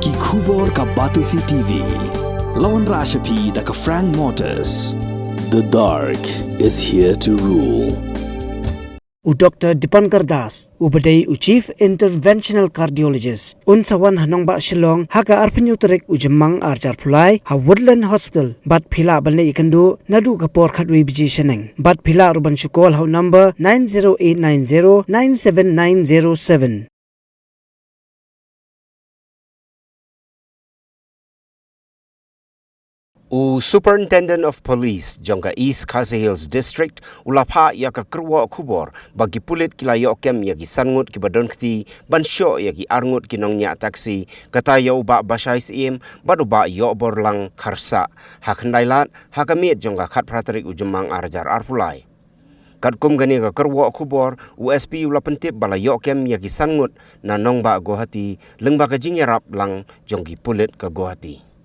ki khubor ka batisi TV. Lawan Rashapi da ka Frank Motors. The dark is here to rule. Dr. Dipankar Das, Ubadai Chief Interventional Cardiologist, Unsawan Hanongba Shillong, Haka Arpinutrek Ujamang Arjar Pulai, Ha Woodland Hospital, Bat Pila Bane Ikandu, Nadu Kapor Katwi Biji Sheneng, Bat Pila Ruban Shukol How number 90890 97907. Superintendent of Police jongka East Khasi Hills District ulapha yaka kerwa khubor bagi Pulit kilayo kem yagi Ngut ki badon kti ban Shoh yagi Ngut ki Nongñiah Taksi kata yo ba basais im badu ba yo borlang kharsa ha Khyndailad ha kamit jongka khat pratrik ujumang arjar arpulai kat kum gani ka kerwa khubor USP ulapentip bala yo kem yagi Ngut na nongba Guwahati lengba ka jingyarap lang jongki Pulit ka Guwahati.